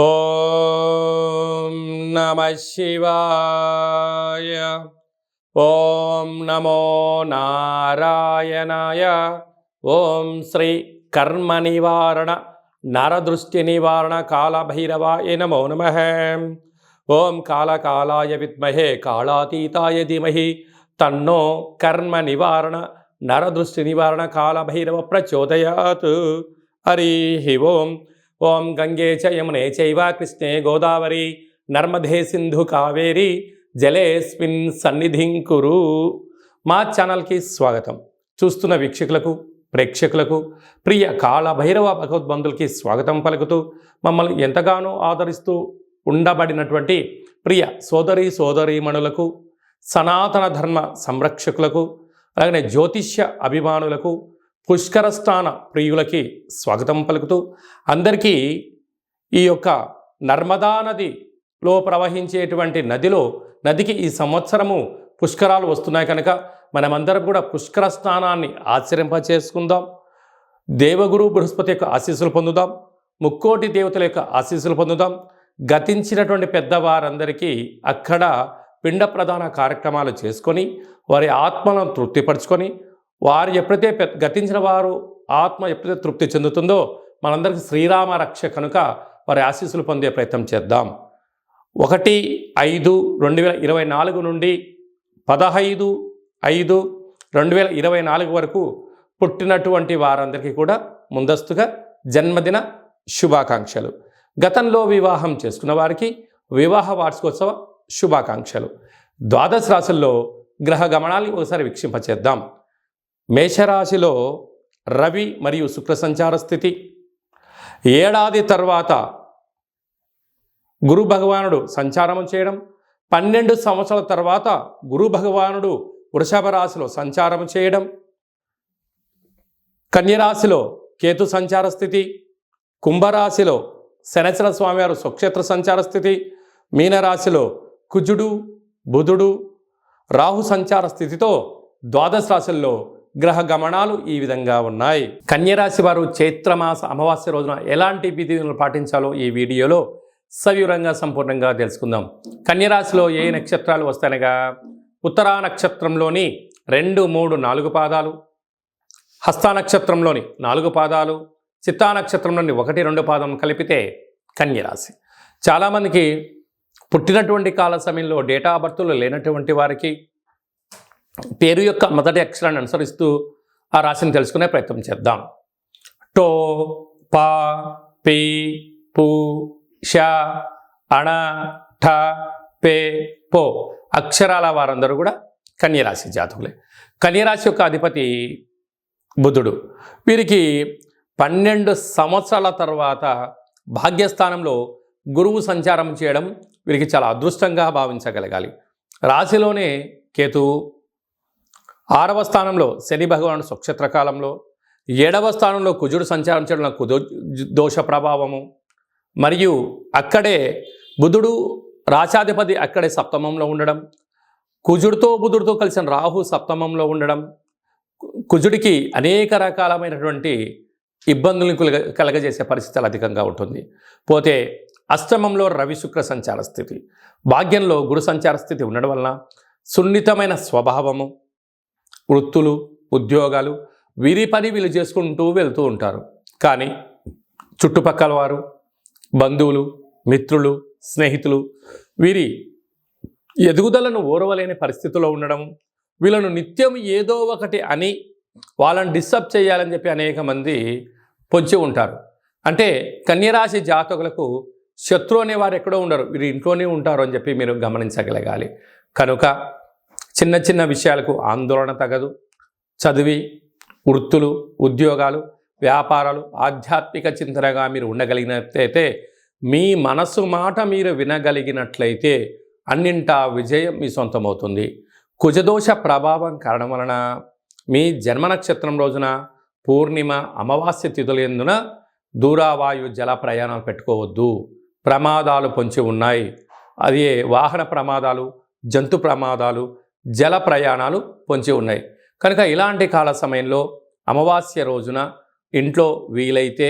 ఓం నమః శివాయ. ఓం నమో నారాయణాయ. ఓం శ్రీ కర్మ నివారణ నరదృష్టి నివారణ కాళభైరవాయ నమో నమః. ఓం కాళకాలాయ విద్మహే కాళాతీతాయ ధీమహి తన్నో కర్మ నివారణ నరదృష్టి నివారణ కాళభైరవ ప్రచోదయాత్. హరి ఓం. ఓం గంగే చ యమునే చైవ కృష్ణే గోదావరి నర్మదే సింధు కావేరి జలేస్మిన్ సన్నిధిం కురు. మా ఛానల్కి స్వాగతం. చూస్తున్న వీక్షకులకు ప్రేక్షకులకు ప్రియ కాళభైరవ భగవద్బంధులకి స్వాగతం పలుకుతూ మమ్మల్ని ఎంతగానో ఆదరిస్తూ ఉండబడినటువంటి ప్రియ సోదరీమణులకు సనాతన ధర్మ సంరక్షకులకు అలాగే జ్యోతిష్య అభిమానులకు పుష్కర స్నాన ప్రియులకి స్వాగతం పలుకుతూ అందరికీ ఈ యొక్క నర్మదా నదిలో ప్రవహించేటువంటి నదికి ఈ సంవత్సరము పుష్కరాలు వస్తున్నాయి కనుక మనమందరం కూడా పుష్కర స్నానాన్ని ఆచరింపచేసుకుందాం. దేవగురు బృహస్పతి యొక్క ఆశీస్సులు పొందుదాం. ముక్కోటి దేవతల యొక్క ఆశీస్సులు పొందుదాం. గతించినటువంటి పెద్దవారందరికీ అక్కడ పిండ ప్రదాన కార్యక్రమాలు చేసుకొని వారి ఆత్మలను తృప్తిపరచుకొని వారు ఎప్పుడైతే గతించిన వారు ఆత్మ ఎప్పుడైతే తృప్తి చెందుతుందో మనందరికీ శ్రీరామ రక్ష కనుక వారి ఆశీస్సులు పొందే ప్రయత్నం చేద్దాం. 1/5/2024 నుండి 15/5/2024 వరకు పుట్టినటువంటి వారందరికీ కూడా ముందస్తుగా జన్మదిన శుభాకాంక్షలు. గతంలో వివాహం చేసుకున్న వారికి వివాహ వార్షికోత్సవ శుభాకాంక్షలు. ద్వాదశ రాశుల్లో గ్రహ గమనాన్ని ఒకసారి వీక్షింపచేద్దాం. మేషరాశిలో రవి మరియు శుక్ర సంచార స్థితి. ఏడాది తర్వాత గురు భగవానుడు సంచారం చేయడం, 12 సంవత్సరాల తర్వాత గురు భగవానుడు వృషభ రాశిలో సంచారం చేయడం, కన్యరాశిలో కేతు సంచార స్థితి, కుంభరాశిలో శనేశ్వర స్వామివారు స్వక్షేత్ర సంచార స్థితి, మీనరాశిలో కుజుడు బుధుడు రాహు సంచార స్థితితో ద్వాదశ రాశుల్లో గ్రహ గమనాలు ఈ విధంగా ఉన్నాయి. కన్యరాశి వారు చైత్రమాస అమావాస్య రోజున ఎలాంటి విధులను పాటించాలో ఈ వీడియోలో సవివరంగా సంపూర్ణంగా తెలుసుకుందాం. కన్యరాశిలో ఏ నక్షత్రాలు వస్తాయనగా ఉత్తరా నక్షత్రంలోని 2, 3, 4 పాదాలు, హస్తా నక్షత్రంలోని 4 పాదాలు, చిత్తా నక్షత్రంలోని 1, 2 పాదం కలిపితే కన్యరాశి. చాలామందికి పుట్టినటువంటి కాల సమయంలో డేటా ఆఫ్ బర్త్లు లేనటువంటి వారికి పేరు యొక్క మొదటి అక్షరాన్ని అనుసరిస్తూ ఆ రాశిని తెలుసుకునే ప్రయత్నం చేద్దాం. టో పా పీ పు ష అణ ఠ పే పో అక్షరాల వారందరూ కూడా కన్యరాశి జాతకులే. కన్యరాశి యొక్క అధిపతి బుధుడు. వీరికి 12 సంవత్సరాల తర్వాత భాగ్యస్థానంలో గురువు సంచారం చేయడం వీరికి చాలా అదృష్టంగా భావించగలగాలి. రాశిలోనే కేతువు, 6వ స్థానంలో శని భగవానుడు స్వక్షేత్ర కాలంలో, 7వ స్థానంలో కుజుడు సంచారం చేయడం దోష ప్రభావము, మరియు అక్కడే బుధుడు రాశాధిపతి అక్కడే సప్తమంలో ఉండడం, బుధుడితో కలిసిన రాహు సప్తమంలో ఉండడం కుజుడికి అనేక రకాలమైనటువంటి ఇబ్బందులను కలగజేసే పరిస్థితులు అధికంగా ఉంటుంది. పోతే అష్టమంలో రవి శుక్ర సంచార స్థితి, భాగ్యంలో గురు సంచార స్థితి ఉండడం వలన సున్నితమైన స్వభావము, వృత్తులు ఉద్యోగాలు వీరి పని వీళ్ళు చేసుకుంటూ వెళ్తూ ఉంటారు. కానీ చుట్టుపక్కల వారు, బంధువులు, మిత్రులు, స్నేహితులు వీరి ఎదుగుదలను ఓర్వలేని పరిస్థితిలో ఉండడం, వీళ్ళను నిత్యం ఏదో ఒకటి అని వాళ్ళని డిస్టర్బ్ చేయాలని చెప్పి అనేక మంది పొంచి ఉంటారు. అంటే కన్యరాశి జాతకులకు శత్రువు అనేవారు ఎక్కడో ఉండరు, వీరు ఇంట్లోనే ఉంటారు అని చెప్పి మీరు గమనించగలగాలి. కనుక చిన్న చిన్న విషయాలకు ఆందోళన తగదు. చదివి వృత్తులు ఉద్యోగాలు వ్యాపారాలు ఆధ్యాత్మిక చింతనగా మీరు ఉండగలిగినట్లయితే, మీ మనసు మాట మీరు వినగలిగినట్లయితే అన్నింటా విజయం మీ సొంతమవుతుంది. కుజదోష ప్రభావం కారణం వలన మీ జన్మ నక్షత్రం రోజున పూర్ణిమ అమావాస్య తిథులందున దూరావాయు జల ప్రయాణాలు పెట్టుకోవద్దు. ప్రమాదాలు పొంచి ఉన్నాయి. అది వాహన ప్రమాదాలు, జంతు ప్రమాదాలు, జల ప్రయాణాలు పొంచి ఉన్నాయి. కనుక ఇలాంటి కాల సమయంలో అమావాస్య రోజున ఇంట్లో వీలైతే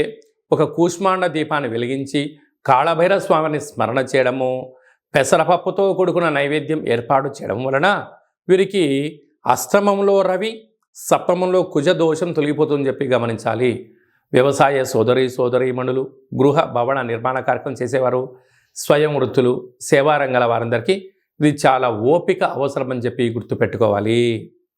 ఒక కూష్మాండ దీపాన్ని వెలిగించి కాళభైరవ స్వామిని స్మరణ చేయడము, పెసరపప్పుతో కూడుకున్న నైవేద్యం ఏర్పాటు చేయడం వలన వీరికి అష్టమంలో రవి, సప్తమంలో కుజ దోషం తొలగిపోతుందని చెప్పి గమనించాలి. వ్యవసాయ సోదరీమణులు, గృహ భవన నిర్మాణ కార్యక్రమం చేసేవారు, స్వయం వృత్తులు, సేవా రంగాల వారందరికీ ఇది చాలా ఓపిక అవసరమని చెప్పి గుర్తుపెట్టుకోవాలి.